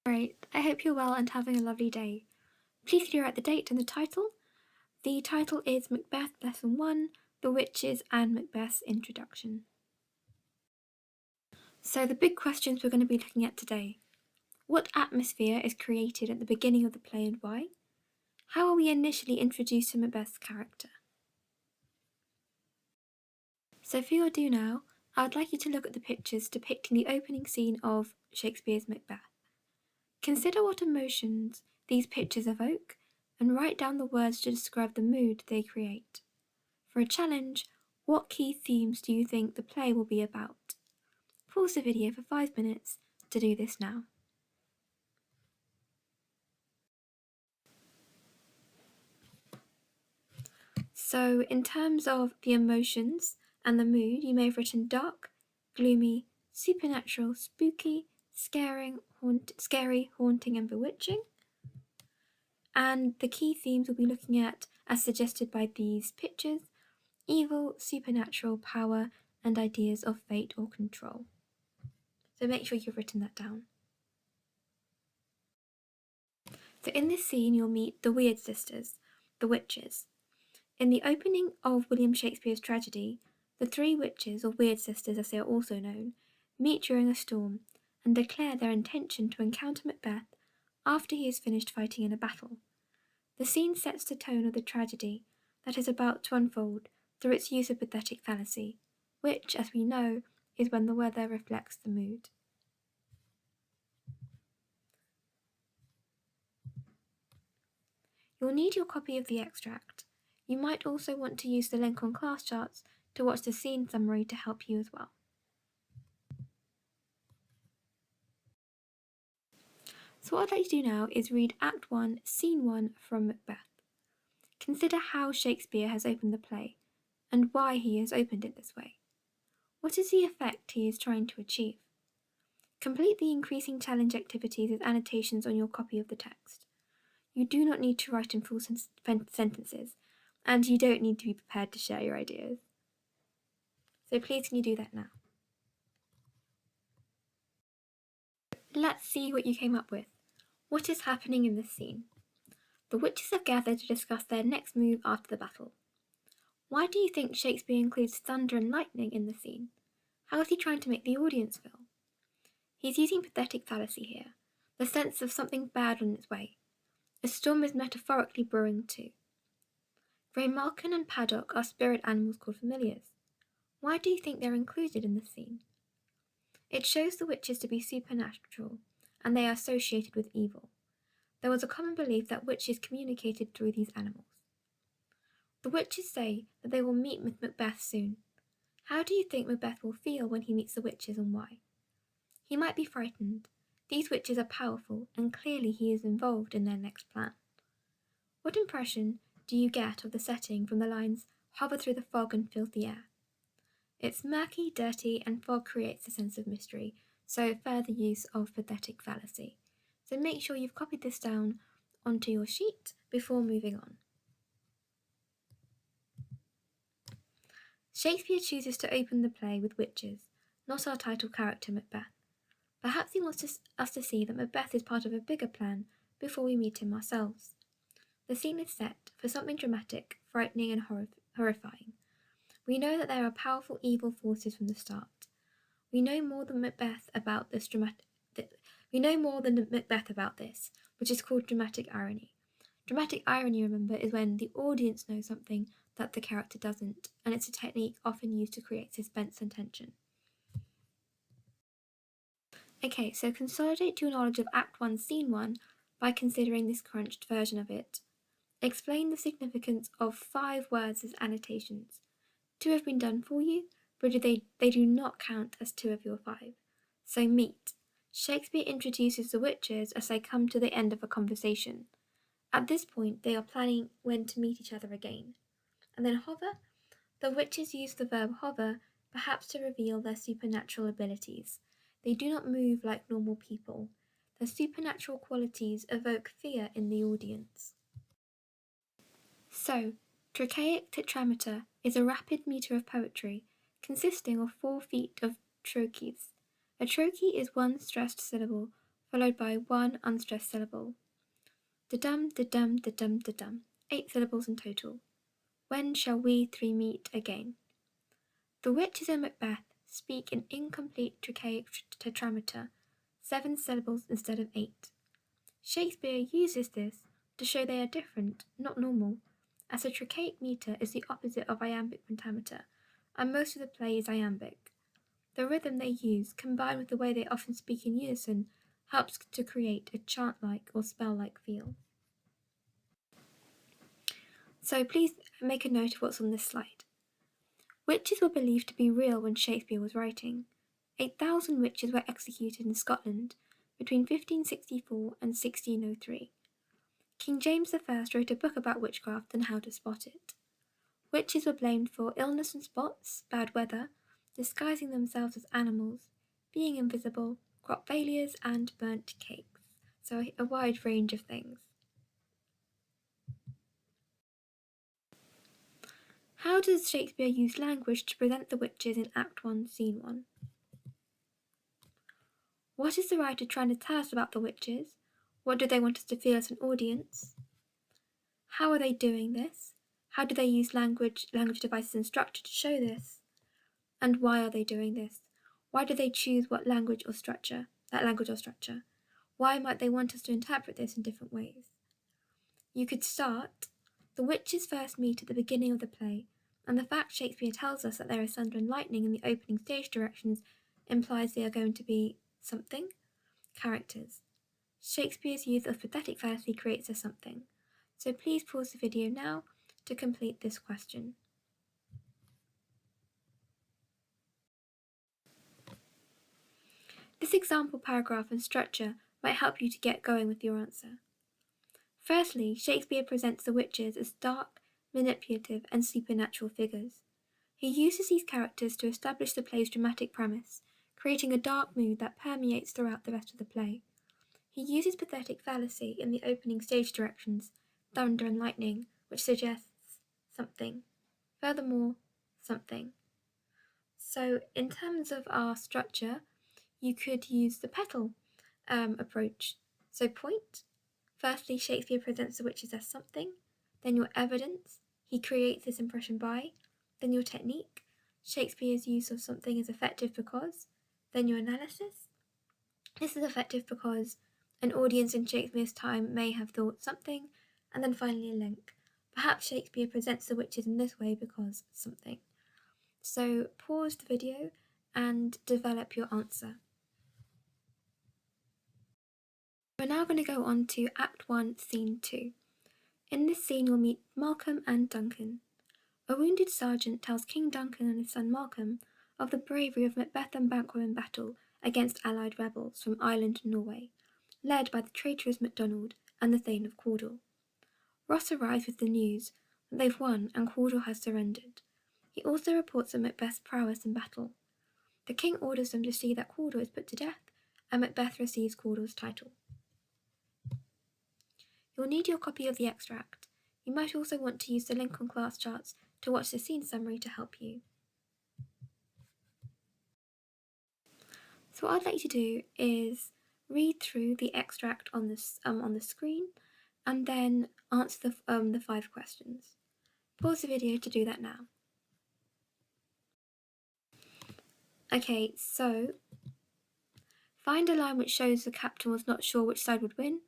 Great, I hope you're well and having a lovely day. Please do write the date and the title. The title is Macbeth Lesson 1, The Witches and Macbeth's Introduction. So the big questions we're going to be looking at today. What atmosphere is created at the beginning of the play and why? How are we initially introduced to Macbeth's character? So for your do now, I would like you to look at the pictures depicting the opening scene of Shakespeare's Macbeth. Consider what emotions these pictures evoke and write down the words to describe the mood they create. For a challenge, what key themes do you think the play will be about? Pause the video for 5 minutes to do this now. So in terms of the emotions and the mood, you may have written dark, gloomy, supernatural, spooky, scary, haunting and bewitching. And the key themes we'll be looking at, as suggested by these pictures: evil, supernatural, power, and ideas of fate or control. So make sure you've written that down. So in this scene, you'll meet the Weird Sisters, the witches. In the opening of William Shakespeare's tragedy, the three witches, or Weird Sisters as they are also known, meet during a storm and declare their intention to encounter Macbeth after he has finished fighting in a battle. The scene sets the tone of the tragedy that is about to unfold through its use of pathetic fallacy, which, as we know, is when the weather reflects the mood. You'll need your copy of the extract. You might also want to use the link on class charts to watch the scene summary to help you as well. So what I'd like to do now is read Act 1, Scene 1 from Macbeth. Consider how Shakespeare has opened the play, and why he has opened it this way. What is the effect he is trying to achieve? Complete the increasing challenge activities as annotations on your copy of the text. You do not need to write in full sentences, and you don't need to be prepared to share your ideas. So please can you do that now? Let's see what you came up with. What is happening in this scene? The witches have gathered to discuss their next move after the battle. Why do you think Shakespeare includes thunder and lightning in the scene? How is he trying to make the audience feel? He's using pathetic fallacy here, the sense of something bad on its way. A storm is metaphorically brewing too. Graymalkin and Paddock are spirit animals called familiars. Why do you think they're included in the scene? It shows the witches to be supernatural, and they are associated with evil. There was a common belief that witches communicated through these animals. The witches say that they will meet with Macbeth soon. How do you think Macbeth will feel when he meets the witches, and why? He might be frightened. These witches are powerful, and clearly he is involved in their next plan. What impression do you get of the setting from the lines "hover through the fog and filthy air"? It's murky, dirty, and fog creates a sense of mystery, so further use of pathetic fallacy. So make sure you've copied this down onto your sheet before moving on. Shakespeare chooses to open the play with witches, not our title character Macbeth. Perhaps he wants us to see that Macbeth is part of a bigger plan before we meet him ourselves. The scene is set for something dramatic, frightening, and horrifying. We know that there are powerful evil forces from the start. We know more than Macbeth about this, which is called dramatic irony. Dramatic irony, remember, is when the audience knows something that the character doesn't, and it's a technique often used to create suspense and tension. Okay, so consolidate your knowledge of Act 1, Scene 1 by considering this crunched version of it. Explain the significance of 5 words as annotations. 2 have been done for you, but they do not count as 2 of your 5. So meet. Shakespeare introduces the witches as they come to the end of a conversation. At this point, they are planning when to meet each other again. And then hover. The witches use the verb hover, perhaps to reveal their supernatural abilities. They do not move like normal people. Their supernatural qualities evoke fear in the audience. So, trochaic tetrameter is a rapid meter of poetry consisting of 4 feet of trochees. A trochee is 1 stressed syllable followed by one unstressed syllable. Da-dum, da-dum, da-dum, da-dum. 8 syllables in total. When shall we three meet again? The witches in Macbeth speak in incomplete trochaic tetrameter, 7 syllables instead of 8. Shakespeare uses this to show they are different, not normal, as a trochaic meter is the opposite of iambic pentameter, and most of the play is iambic. The rhythm they use, combined with the way they often speak in unison, helps to create a chant-like or spell-like feel. So please make a note of what's on this slide. Witches were believed to be real when Shakespeare was writing. 8,000 witches were executed in Scotland between 1564 and 1603. King James I wrote a book about witchcraft and how to spot it. Witches were blamed for illness and spots, bad weather, disguising themselves as animals, being invisible, crop failures, and burnt cakes. So a wide range of things. How does Shakespeare use language to present the witches in Act 1, Scene 1? What is the writer trying to tell us about the witches? What do they want us to feel as an audience? How are they doing this? How do they use language devices and structure to show this? And why are they doing this? Why do they choose that language or structure? Why might they want us to interpret this in different ways? You could start, the witches first meet at the beginning of the play, and the fact Shakespeare tells us that there is thunder and lightning in the opening stage directions implies they are going to be something. Characters. Shakespeare's use of pathetic fallacy creates a something. So please pause the video now to complete this question. This example paragraph and structure might help you to get going with your answer. Firstly, Shakespeare presents the witches as dark, manipulative, and supernatural figures. He uses these characters to establish the play's dramatic premise, creating a dark mood that permeates throughout the rest of the play. He uses pathetic fallacy in the opening stage directions, thunder and lightning, which suggests something. Furthermore, something. So, in terms of our structure, you could use the petal approach. So, point. Firstly, Shakespeare presents the witches as something. Then your evidence. He creates this impression by. Then your technique. Shakespeare's use of something is effective because. Then your analysis. This is effective because an audience in Shakespeare's time may have thought something. And then finally a link. Perhaps Shakespeare presents the witches in this way because something. So pause the video and develop your answer. We're now going to go on to Act 1, Scene 2. In this scene you'll meet Malcolm and Duncan. A wounded sergeant tells King Duncan and his son Malcolm of the bravery of Macbeth and Banquo in battle against allied rebels from Ireland and Norway, led by the traitorous MacDonald and the Thane of Cawdor. Ross arrives with the news that they've won and Cawdor has surrendered. He also reports of Macbeth's prowess in battle. The king orders them to see that Cawdor is put to death, and Macbeth receives Cawdor's title. You'll need your copy of the extract. You might also want to use the link on class charts to watch the scene summary to help you. So what I'd like you to do is read through the extract on the screen, and then answer the 5 questions. Pause the video to do that now. Okay, so find a line which shows the captain was not sure which side would win.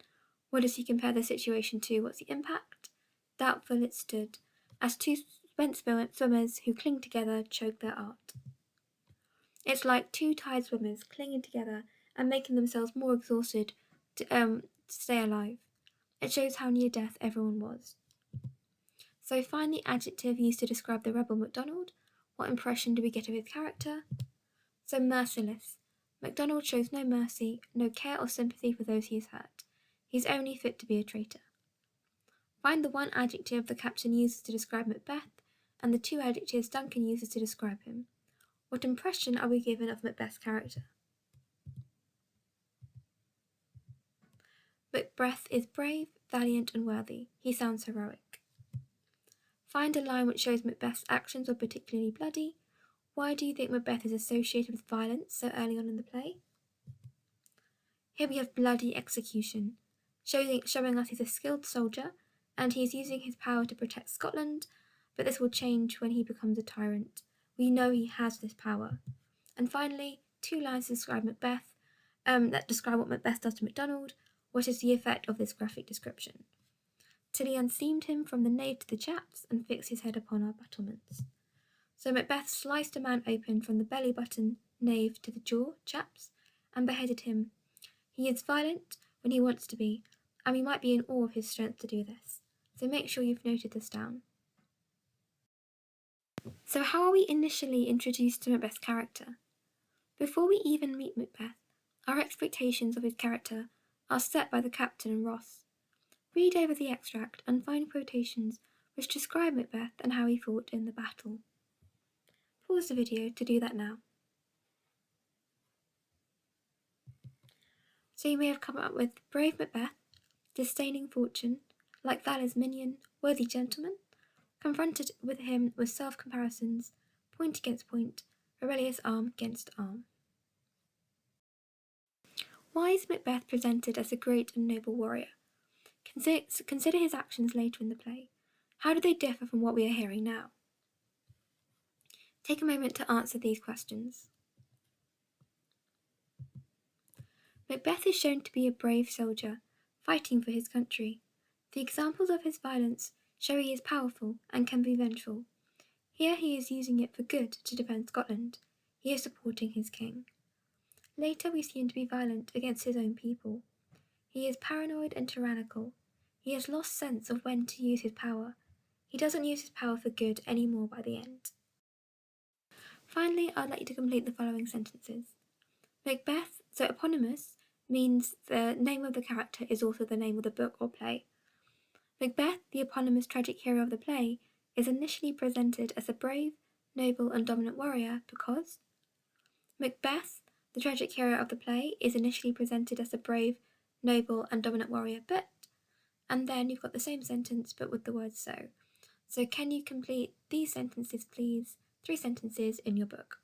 What does he compare the situation to? What's the impact? Doubtful it stood, as two spent swimmers who cling together choke their art. It's like two tired swimmers clinging together and making themselves more exhausted to stay alive. It shows how near death everyone was. So find the adjective used to describe the rebel MacDonald. What impression do we get of his character? So merciless. MacDonald shows no mercy, no care or sympathy for those he has hurt. He's only fit to be a traitor. Find the one adjective the captain uses to describe Macbeth, and the 2 adjectives Duncan uses to describe him. What impression are we given of Macbeth's character? Macbeth is brave, valiant, and worthy. He sounds heroic. Find a line which shows Macbeth's actions were particularly bloody. Why do you think Macbeth is associated with violence so early on in the play? Here we have bloody execution, showing us he's a skilled soldier and he is using his power to protect Scotland, but this will change when he becomes a tyrant. We know he has this power. And finally, 2 lines describe Macbeth, that describe what Macbeth does to MacDonald. What is the effect of this graphic description? Till he unseamed him from the nave to the chaps and fixed his head upon our battlements. So Macbeth sliced a man open from the belly button, nave to the jaw, chaps, and beheaded him. He is violent when he wants to be, and we might be in awe of his strength to do this. So make sure you've noted this down. So how are we initially introduced to Macbeth's character? Before we even meet Macbeth, our expectations of his character are set by the captain and Ross. Read over the extract and find quotations which describe Macbeth and how he fought in the battle. Pause the video to do that now. So you may have come up with brave Macbeth, disdaining fortune, like Valor's minion, worthy gentleman, confronted with him with self-comparisons, point against point, rebellious arm against arm. Why is Macbeth presented as a great and noble warrior? Consider his actions later in the play. How do they differ from what we are hearing now? Take a moment to answer these questions. Macbeth is shown to be a brave soldier, fighting for his country. The examples of his violence show he is powerful and can be vengeful. Here he is using it for good to defend Scotland. He is supporting his king. Later we see him to be violent against his own people. He is paranoid and tyrannical. He has lost sense of when to use his power. He doesn't use his power for good anymore by the end. Finally, I'd like you to complete the following sentences. Macbeth, so eponymous, means the name of the character is also the name of the book or play. Macbeth, the eponymous tragic hero of the play, is initially presented as a brave, noble, and dominant warrior because Macbeth, the tragic hero of the play, is initially presented as a brave, noble, and dominant warrior, but, and then you've got the same sentence but with the word so. So can you complete these sentences, please? 3 sentences in your book.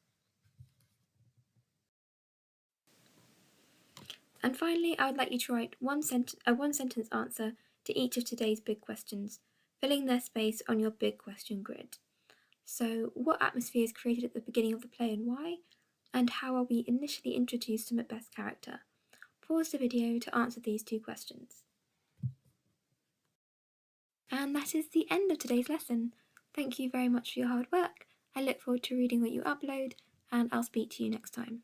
And finally, I would like you to write a one-sentence answer to each of today's big questions, filling their space on your big question grid. So, what atmosphere is created at the beginning of the play and why? And how are we initially introduced to Macbeth's character? Pause the video to answer these 2 questions. And that is the end of today's lesson. Thank you very much for your hard work. I look forward to reading what you upload, and I'll speak to you next time.